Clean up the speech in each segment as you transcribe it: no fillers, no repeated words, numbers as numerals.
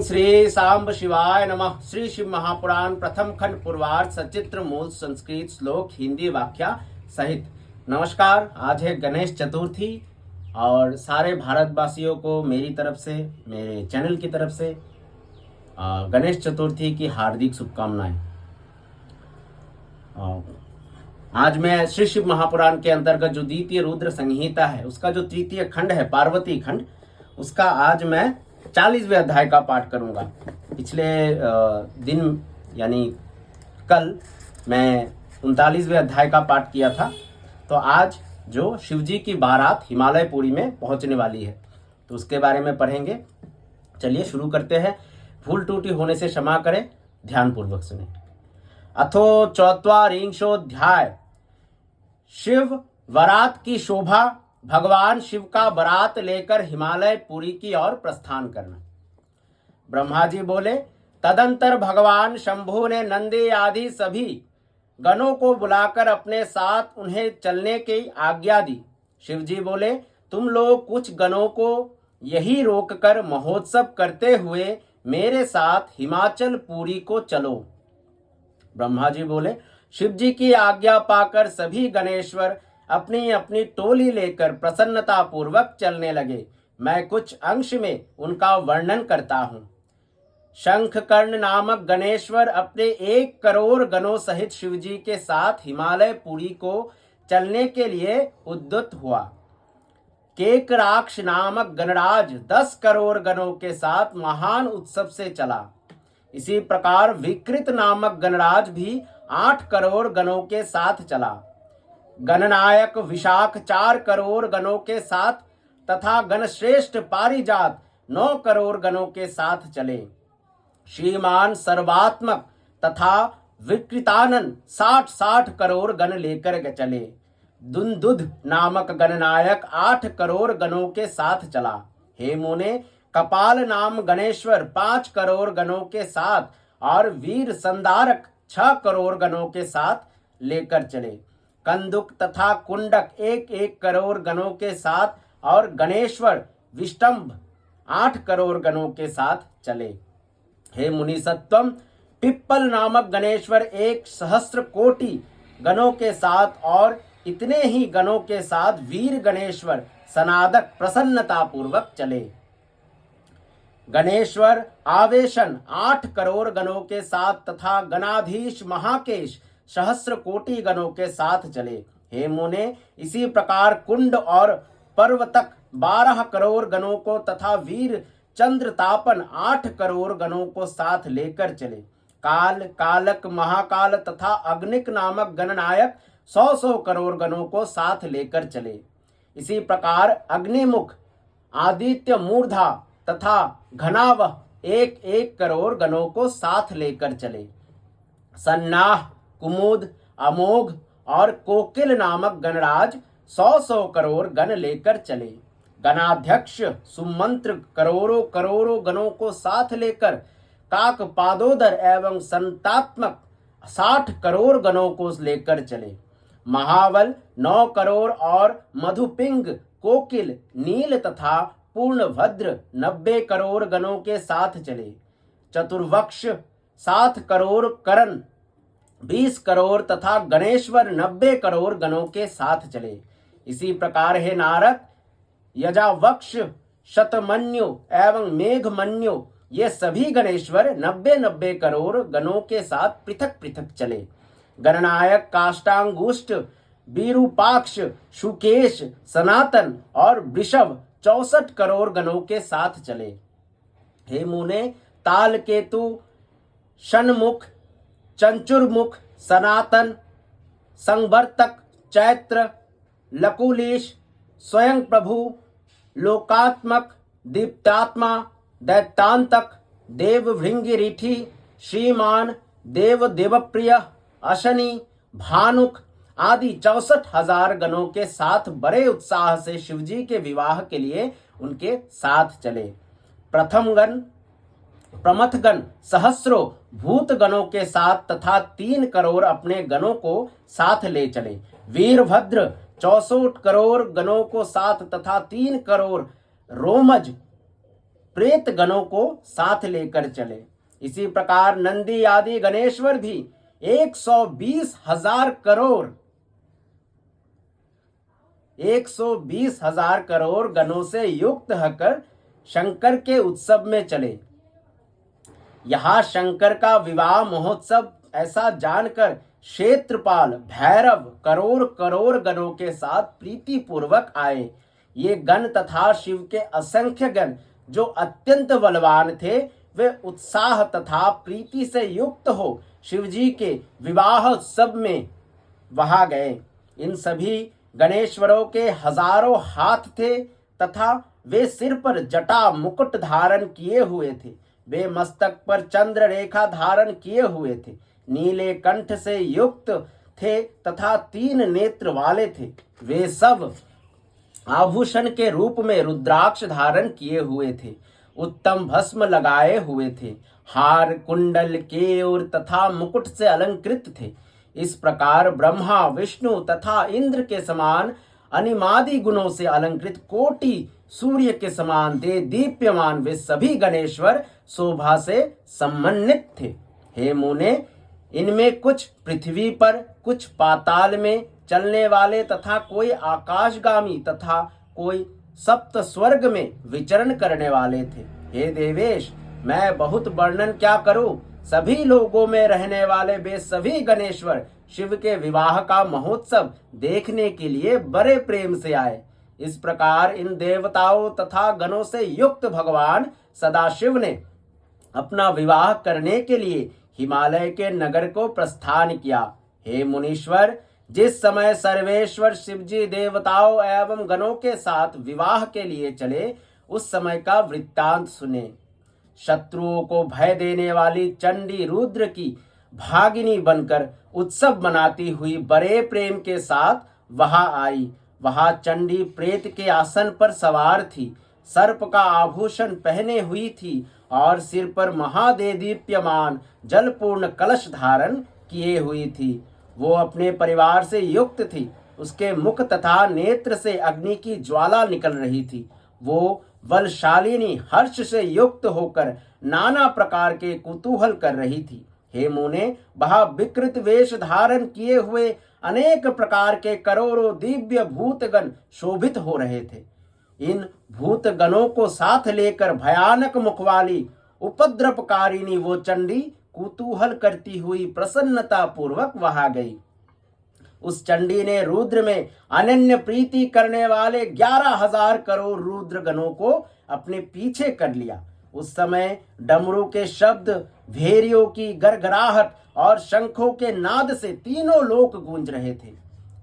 ओम श्री सांब शिवाय नमः। श्री शिव महापुराण प्रथम खंड पूर्वार्ध सचित्र मूल संस्कृत श्लोक हिंदी व्याख्या सहित। नमस्कार। आज है गणेश चतुर्थी और सारे भारतवासियों को मेरी तरफ से, मेरे चैनल की तरफ से गणेश चतुर्थी की हार्दिक शुभकामनाएं। आज मैं श्री शिव महापुराण के अंतर्गत जो द्वितीय रुद्र संहिता है उसका जो तृतीय खंड है पार्वती खंड, उसका आज मैं 40वें अध्याय का पाठ करूंगा। पिछले दिन यानी कल मैं 39वें अध्याय का पाठ किया था। तो आज जो शिवजी की बारात हिमालयपुरी में पहुंचने वाली है तो उसके बारे में पढ़ेंगे। चलिए शुरू करते हैं। भूल टूटी होने से क्षमा करें, ध्यान पूर्वक सुने। अथो 44वां शिव बारात की शोभा। भगवान शिव का बारात लेकर हिमालयपुरी की ओर प्रस्थान करना। ब्रह्मा जी बोले, तदंतर भगवान शंभु ने नंदी आदि सभी गणों को बुलाकर अपने साथ उन्हें चलने की आज्ञा दी। शिव जी बोले, तुम लोग कुछ गणों को यही रोककर महोत्सव करते हुए मेरे साथ हिमाचल पुरी को चलो। ब्रह्मा जी बोले, शिव जी की आज्ञा पाकर सभी गणेश्वर अपनी अपनी टोली लेकर प्रसन्नता पूर्वक चलने लगे। मैं कुछ अंश में उनका वर्णन करता हूँ। शंखकर्ण नामक गणेश्वर अपने 1 करोड़ गणों सहित शिवजी के साथ हिमालयपुरी को चलने के लिए उद्युक्त हुआ। केकराक्ष नामक गणराज 10 करोड़ गणों के साथ महान उत्सव से चला। इसी प्रकार विकृत नामक गणराज भी 8 करोड़ गणों के साथ चला। गणनायक विशाख 4 करोड़ गणों के साथ तथा गणश्रेष्ठ पारिजात 9 करोड़ गणों के साथ चले। श्रीमान सर्वात्मक तथा विकृतानन 60 करोड़ गण लेकर चले। दुंदुद नामक गणनायक 8 करोड़ गणों के साथ चला। हे मुने, कपाल नाम गणेश्वर 5 करोड़ गणों के साथ और वीर संदारक 6 करोड़ गणों के साथ लेकर चले। कंदुक तथा कुंडक 1 करोड़ गणों के साथ और गणेश्वर विष्टंभ 8 करोड़ गणों के साथ चले। हे मुनि सत्वम, पिप्पल नामक गणेश्वर 1 सहस्त्र कोटि गणों के साथ और इतने ही गणों के साथ वीर गणेश्वर सनादक प्रसन्नता पूर्वक चले। गणेश्वर आवेशन 8 करोड़ गणों के साथ तथा गणाधीश महाकेश सहस्त्र कोटि गणों के साथ चले। हे मुने, इसी प्रकार कुंड और पर्वतक 12 करोड़ गणों को तथा वीर चंद्रतापन 8 करोड़ गणों को साथ लेकर चले। काल, कालक, महाकाल तथा अग्निक नामक गणनायक 100 करोड़ गणों को साथ लेकर चले। इसी प्रकार अग्निमुख, आदित्य मूर्धा तथा घनावह 1 करोड़ गणों को साथ लेकर चले। सन्नाह, कुमुद, अमोघ और कोकिल नामक गणराज 100 करोड़ गण लेकर चले। गणाध्यक्ष सुमंत्र करोड़ों गणों को साथ लेकर काक पादोदर एवं संतात्मक 60 करोड़ गणों को लेकर चले। महाबल 9 करोड़ और मधुपिंग, कोकिल, नील तथा पूर्णभद्र 90 करोड़ गणों के साथ चले। चतुर्वक्ष 7 करोड़, करण 20 करोड़ तथा गणेश्वर 90 करोड़ गणों के साथ चले। इसी प्रकार हे नारद, यजावक्ष, शतमन्यु एवं मेघमन्यु ये सभी गणेश्वर 90 करोड़ गणों के साथ पृथक पृथक चले। गणनायक काष्टांगुष्ट, विरूपाक्ष, शुकेश, सनातन और वृषभ 64 करोड़ गणों के साथ चले। हे मुने, तालकेतु, षण्मुख, चंचुरमुख, सनातन, संवर्तक, चैत्र, लकुलीश, स्वयं प्रभु, लोकात्मक, दीप्तात्मा, दैत्यांतक, देवभृंगिरीठी, श्रीमान, देवप्रिय, अशनि, भानुक आदि 64,000 गणों के साथ बड़े उत्साह से शिवजी के विवाह के लिए उनके साथ चले। प्रमथ गण सहस्रों भूत गणों के साथ तथा 3 करोड़ अपने गणों को साथ ले चले। वीरभद्र 64 करोड़ गणों को साथ तथा 3 करोड़ रोमज प्रेत गणों को साथ लेकर चले। इसी प्रकार नंदी आदि गणेश्वर भी 120,000 करोड़ 120,000 करोड़ गणों से युक्त होकर शंकर के उत्सव में चले। यहाँ शंकर का विवाह महोत्सव ऐसा जानकर क्षेत्रपाल भैरव करोड़ करोड़ गणों के साथ प्रीति पूर्वक आए। ये गण तथा शिव के असंख्य गण जो अत्यंत बलवान थे, वे उत्साह तथा प्रीति से युक्त हो शिवजी के विवाह उत्सव में वहां गए। इन सभी गणेश्वरों के हजारों हाथ थे तथा वे सिर पर जटा मुकुट धारण किए हुए थे। वे मस्तक पर चंद्र रेखा धारण किए हुए थे, नीले कंठ से युक्त थे तथा 3 नेत्र वाले थे। वे सब आभूषण के रूप में रुद्राक्ष धारण किए हुए थे, उत्तम भस्म लगाए हुए थे, हार कुंडल केयूर तथा मुकुट से अलंकृत थे। इस प्रकार ब्रह्मा विष्णु तथा इंद्र के समान अनिमादि गुणों से अलंकृत कोटि सूर्य के समान दे दीप्यमान वे सभी गणेश्वर शोभा से सम्मानित थे। हे मुने, इनमें कुछ पृथ्वी पर, कुछ पाताल में चलने वाले तथा कोई आकाशगामी तथा कोई सप्त स्वर्ग में विचरण करने वाले थे। हे देवेश, मैं बहुत वर्णन क्या करूं। सभी लोगों में रहने वाले वे सभी गणेश्वर शिव के विवाह का महोत्सव देखने के लिए बड़े प्रेम से आए। इस प्रकार इन देवताओं तथा गणों से युक्त भगवान सदाशिव ने अपना विवाह करने के लिए हिमालय के नगर को प्रस्थान किया। हे मुनीश्वर, जिस समय सर्वेश्वर शिवजी देवताओं एवं गणों के साथ विवाह के लिए चले, उस समय का वृत्तांत सुने। शत्रुओं को भय देने वाली चंडी रुद्र की भागिनी बनकर उत्सव मनाती हुई बड़े प्रेम के साथ वहां आई। वहां चंडी प्रेत के आसन पर सवार थी, सर्प का आभूषण पहने हुई थी और सिर पर महादेदीप्यमान जलपूर्ण कलश धारण किए हुई थी। वो अपने परिवार से युक्त थी। उसके मुख तथा नेत्र से अग्नि की ज्वाला निकल रही थी। वो बलशालिनी हर्ष से युक्त होकर नाना प्रकार के कुतूहल कर रही थी। हे मुने, वह विकृत वेश धारण किए हुए अनेक प्रकार के करोड़ों दिव्य भूतगण शोभित हो रहे थे। इन भूतगणों को साथ लेकर भयानक मुख वाली उपद्रवकारिणी वो चंडी कुतूहल करती हुई प्रसन्नता पूर्वक वहां गई। उस चंडी ने रुद्र में अनन्य प्रीति करने वाले 11,000 करोड़ रुद्र गणों को अपने पीछे कर लिया। उस समय डमरू के शब्द, भेरियों की गरगराहट और शंखों के नाद से तीनों लोक गूंज रहे थे।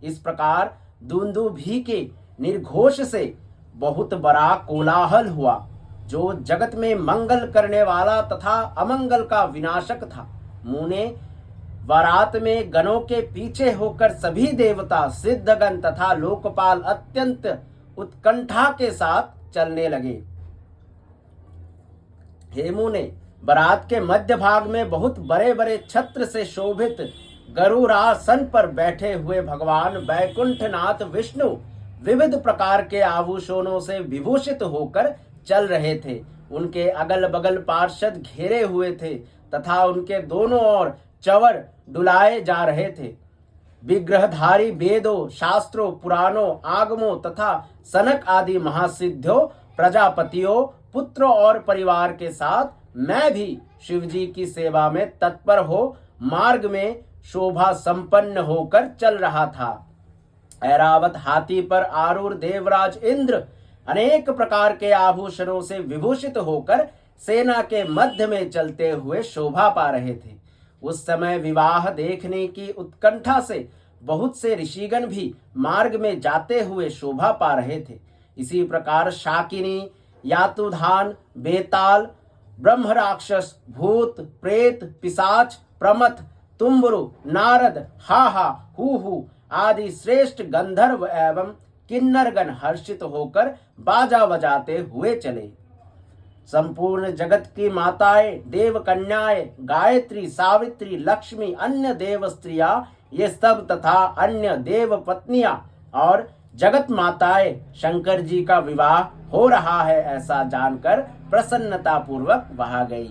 इस प्रकार दुंदुभी के निर्घोष से बहुत बड़ा कोलाहल हुआ, जो जगत में मंगल करने वाला तथा अमंगल का विनाशक था। मुने, बारात में गणों के पीछे होकर सभी देवता, सिद्धगण तथा लोकपाल अत्यंत उत्कंठा के साथ चलने लगे। हे मुने, बारात के मध्य भाग में बहुत बड़े बड़े छत्र से शोभित गरुड़ासन पर बैठे हुए भगवान वैकुंठनाथ विष्णु विविध प्रकार के आभूषणों से विभूषित होकर चल रहे थे। उनके अगल बगल पार्षद घेरे हुए थे तथा उनके दोनों ओर चवर डुलाए जा रहे थे। विग्रहधारी वेदों, शास्त्रों, पुराणों, आगमों तथा सनक आदि महासिद्धियों, प्रजापतियों, पुत्रों और परिवार के साथ मैं भी शिवजी की सेवा में तत्पर हो मार्ग में शोभा संपन्न होकर चल रहा था। ऐरावत हाथी पर आरूढ़ देवराज इंद्र अनेक प्रकार के आभूषणों से विभूषित होकर सेना के मध्य में चलते हुए शोभा पा रहे थे। उस समय विवाह देखने की उत्कंठा से बहुत से ऋषिगण भी मार्ग में जाते हुए शोभा पा रहे थे। इसी प्रकार शाकिनी, यातुधान, बेताल, ब्रह्म राक्षस, भूत, प्रेत, पिशाच, प्रमथ, तुम्बरु, नारद, हाहा, हूहू आदि श्रेष्ठ गंधर्व एवं किन्नरगण हर्षित होकर बाजा बजाते हुए चले। संपूर्ण जगत की माताएं, देव कन्याएं, गायत्री, सावित्री, लक्ष्मी, अन्य देव स्त्रियां, ये सब तथा अन्य देव पत्नियां और जगत माताए शंकर जी का विवाह हो रहा है ऐसा जानकर प्रसन्नता पूर्वक वहां गई।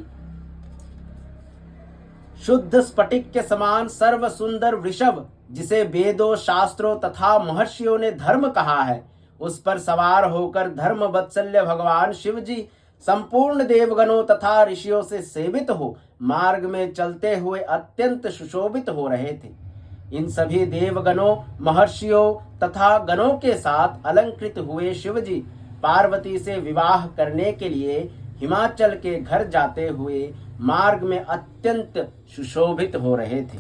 शुद्ध स्फटिक के समान सर्व सुंदर वृषभ, जिसे वेदों शास्त्रों तथा महर्षियों ने धर्म कहा है, उस पर सवार होकर धर्म वत्सल्य भगवान शिव जी संपूर्ण देवगणों तथा ऋषियों से सेवित हो मार्ग में चलते हुए अत्यंत सुशोभित हो रहे थे। इन सभी देवगणों महर्षियों तथा गणों के साथ अलंकृत हुए शिव जी पार्वती से विवाह करने के लिए हिमाचल के घर जाते हुए मार्ग में अत्यंत सुशोभित हो रहे थे।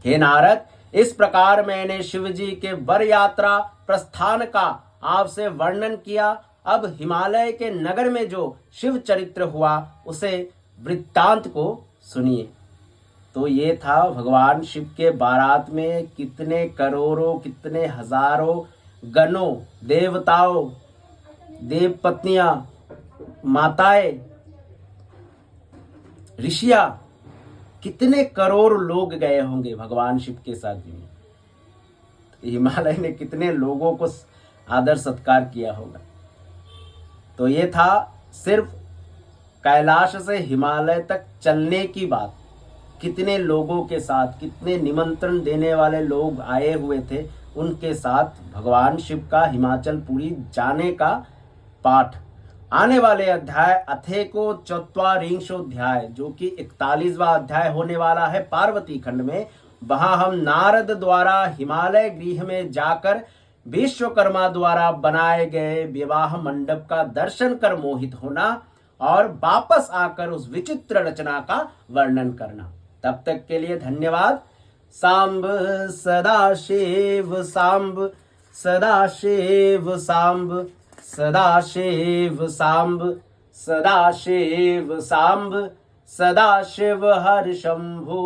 हे नारद, इस प्रकार मैंने शिव जी के वर यात्रा प्रस्थान का आपसे वर्णन किया। अब हिमालय के नगर में जो शिव चरित्र हुआ उसे वृत्तांत को सुनिए। तो ये था भगवान शिव के बारात में कितने करोड़ों कितने हजारों गणों, देवताओं, देवपत्नियां, माताएं, ऋषियां, कितने करोड़ लोग गए होंगे भगवान शिव के साथ में। हिमालय ने कितने लोगों को आदर सत्कार किया होगा। तो ये था सिर्फ कैलाश से हिमालय तक चलने की बात। कितने लोगों के साथ, कितने निमंत्रण देने वाले लोग आए हुए थे, उनके साथ भगवान शिव का हिमाचल पुरी जाने का पाठ। आने वाले अध्याय अथेको चौत्वारिंशोध्याय, जो कि 41वां अध्याय होने वाला है पार्वती खंड में। वहां हम नारद द्वारा हिमालय गृह में जाकर विश्वकर्मा द्वारा बनाए गए विवाह मंडप का दर्शन कर मोहित होना और वापस आकर उस विचित्र रचना का वर्णन करना। तब तक के लिए धन्यवाद। सांब सदाशिव सांब, सदाशिव सांब, सदाशिव सांब, सदाशिव सांब, सदाशिव हर शंभु।